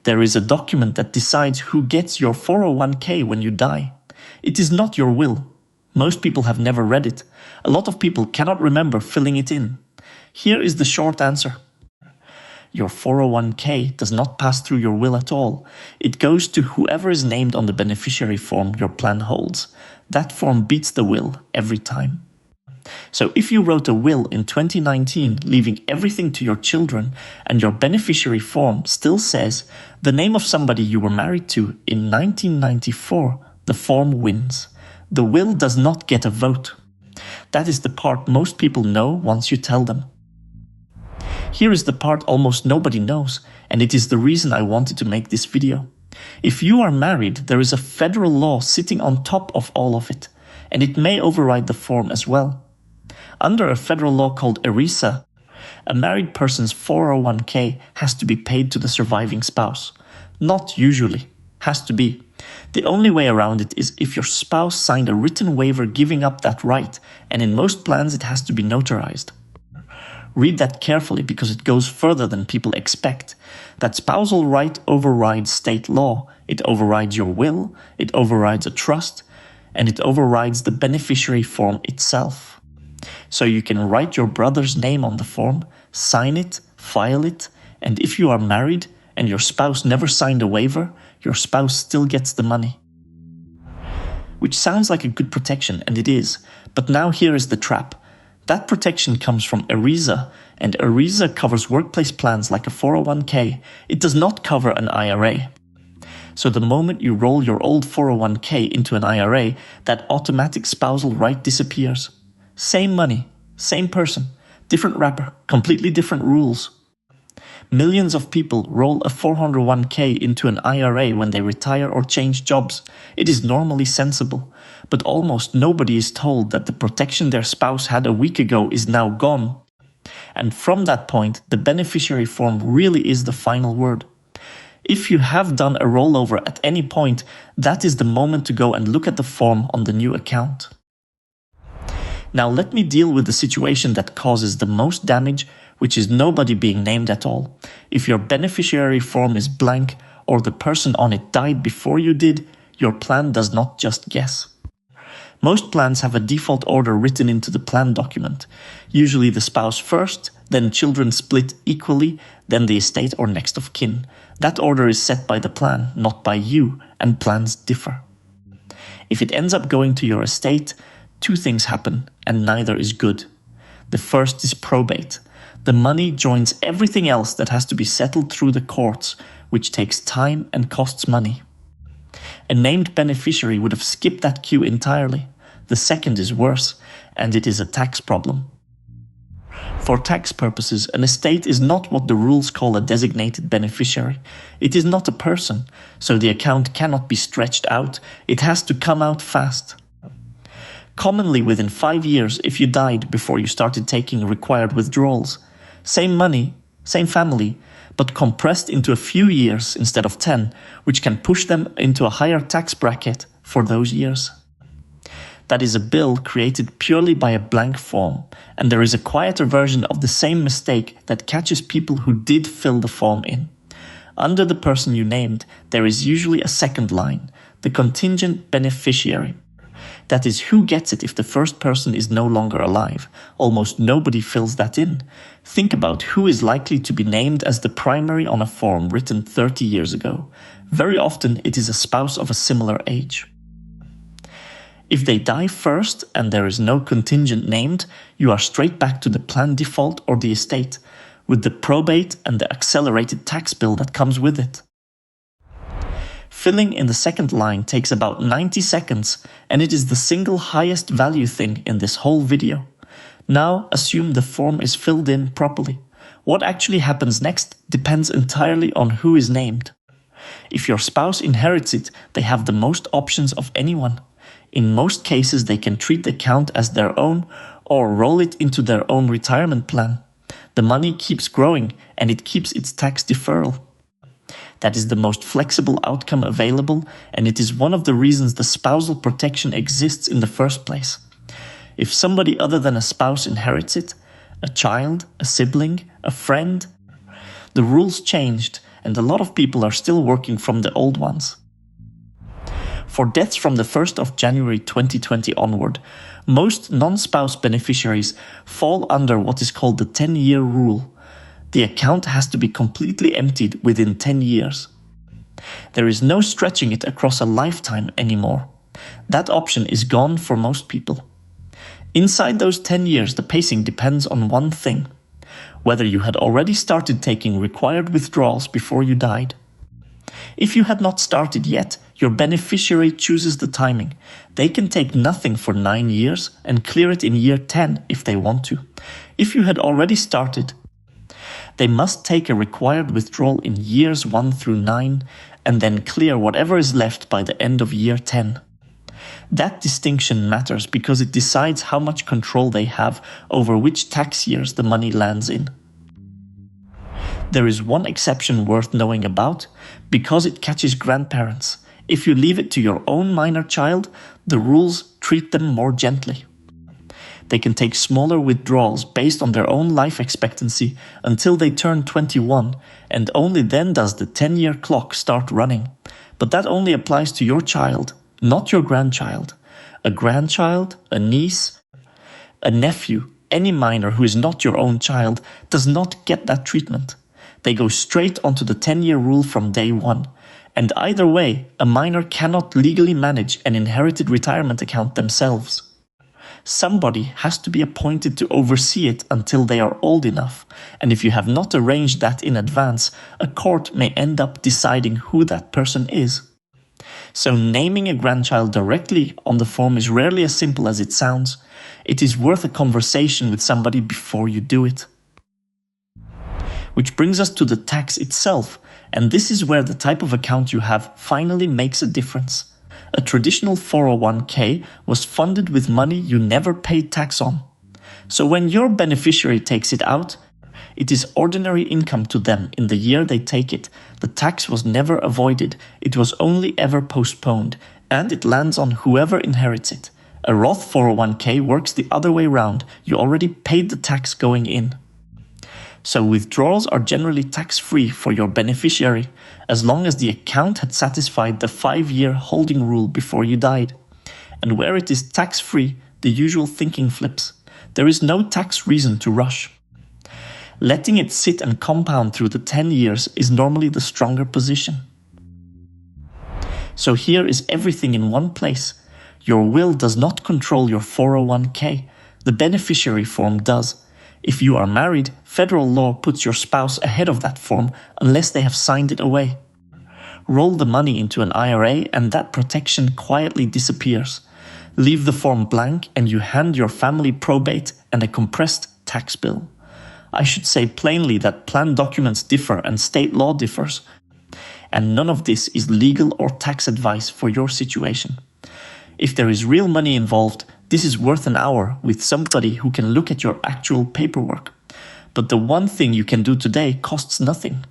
There is a document that decides who gets your 401k when you die. It is not your will. Most people have never read it. A lot of people cannot remember filling it in. Here is the short answer. Your 401k does not pass through your will at all. It goes to whoever is named on the beneficiary form your plan holds. That form beats the will every time. So if you wrote a will in 2019 leaving everything to your children and your beneficiary form still says the name of somebody you were married to in 1994, the form wins. The will does not get a vote. That is the part most people know once you tell them. Here is the part almost nobody knows, and it is the reason I wanted to make this video. If you are married, there is a federal law sitting on top of all of it, and it may override the form as well. Under a federal law called ERISA, a married person's 401k has to be paid to the surviving spouse. Not usually, has to be. The only way around it is if your spouse signed a written waiver giving up that right, and in most plans it has to be notarized. Read that carefully because it goes further than people expect. That spousal right overrides state law. It overrides your will, it overrides a trust, and it overrides the beneficiary form itself. So you can write your brother's name on the form, sign it, file it, and if you are married and your spouse never signed a waiver, your spouse still gets the money. Which sounds like a good protection, and it is, but now here is the trap. That protection comes from ERISA, and ERISA covers workplace plans like a 401k. It does not cover an IRA. So the moment you roll your old 401k into an IRA, that automatic spousal right disappears. Same money, same person, different wrapper, completely different rules. Millions of people roll a 401k into an IRA when they retire or change jobs. It is normally sensible, but almost nobody is told that the protection their spouse had a week ago is now gone. And from that point, the beneficiary form really is the final word. If you have done a rollover at any point, that is the moment to go and look at the form on the new account. Now let me deal with the situation that causes the most damage, which is nobody being named at all. If your beneficiary form is blank or the person on it died before you did, your plan does not just guess. Most plans have a default order written into the plan document. Usually the spouse first, then children split equally, then the estate or next of kin. That order is set by the plan, not by you, and plans differ. If it ends up going to your estate, two things happen, and neither is good. The first is probate. The money joins everything else that has to be settled through the courts, which takes time and costs money. A named beneficiary would have skipped that queue entirely. The second is worse, and it is a tax problem. For tax purposes, an estate is not what the rules call a designated beneficiary. It is not a person, so the account cannot be stretched out. It has to come out fast. Commonly within 5 years if you died before you started taking required withdrawals. Same money, same family, but compressed into a few years instead of 10, which can push them into a higher tax bracket for those years. That is a bill created purely by a blank form, and there is a quieter version of the same mistake that catches people who did fill the form in. Under the person you named, there is usually a second line, the contingent beneficiary. That is who gets it if the first person is no longer alive. Almost nobody fills that in. Think about who is likely to be named as the primary on a form written 30 years ago. Very often it is a spouse of a similar age. If they die first and there is no contingent named, you are straight back to the plan default or the estate, with the probate and the accelerated tax bill that comes with it. Filling in the second line takes about 90 seconds, and it is the single highest value thing in this whole video. Now assume the form is filled in properly. What actually happens next depends entirely on who is named. If your spouse inherits it, they have the most options of anyone. In most cases, they can treat the account as their own or roll it into their own retirement plan. The money keeps growing and it keeps its tax deferral. That is the most flexible outcome available, and it is one of the reasons the spousal protection exists in the first place. If somebody other than a spouse inherits it, a child, a sibling, a friend, the rules changed and a lot of people are still working from the old ones. For deaths from the 1st of January 2020 onward, most non-spouse beneficiaries fall under what is called the 10-year rule. The account has to be completely emptied within 10 years. There is no stretching it across a lifetime anymore. That option is gone for most people. Inside those 10 years, the pacing depends on one thing: whether you had already started taking required withdrawals before you died. If you had not started yet, your beneficiary chooses the timing. They can take nothing for 9 years and clear it in year 10 if they want to. If you had already started, they must take a required withdrawal in years 1 through 9 and then clear whatever is left by the end of year 10. That distinction matters because it decides how much control they have over which tax years the money lands in. There is one exception worth knowing about, because it catches grandparents. If you leave it to your own minor child, the rules treat them more gently. They can take smaller withdrawals based on their own life expectancy until they turn 21, and only then does the 10-year clock start running. But that only applies to your child, not your grandchild. A grandchild, a niece, a nephew, any minor who is not your own child does not get that treatment. They go straight onto the 10-year rule from day one. And either way, a minor cannot legally manage an inherited retirement account themselves. Somebody has to be appointed to oversee it until they are old enough, and if you have not arranged that in advance, a court may end up deciding who that person is. So naming a grandchild directly on the form is rarely as simple as it sounds. It is worth a conversation with somebody before you do it. Which brings us to the tax itself, and this is where the type of account you have finally makes a difference. A traditional 401k was funded with money you never paid tax on. So when your beneficiary takes it out, it is ordinary income to them in the year they take it. The tax was never avoided, it was only ever postponed, and it lands on whoever inherits it. A Roth 401k works the other way round. You already paid the tax going in. So withdrawals are generally tax-free for your beneficiary, as long as the account had satisfied the 5-year holding rule before you died. And where it is tax-free, the usual thinking flips. There is no tax reason to rush. Letting it sit and compound through the 10 years is normally the stronger position. So here is everything in one place. Your will does not control your 401k. The beneficiary form does. If you are married, federal law puts your spouse ahead of that form unless they have signed it away. Roll the money into an IRA and that protection quietly disappears. Leave the form blank and you hand your family probate and a compressed tax bill. I should say plainly that plan documents differ and state law differs, and none of this is legal or tax advice for your situation. If there is real money involved, this is worth an hour with somebody who can look at your actual paperwork. But the one thing you can do today costs nothing.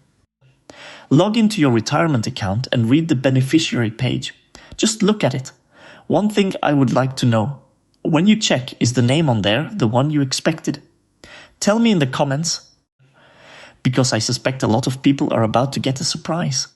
Log into your retirement account and read the beneficiary page. Just look at it. One thing I would like to know: when you check, is the name on there the one you expected? Tell me in the comments, because I suspect a lot of people are about to get a surprise.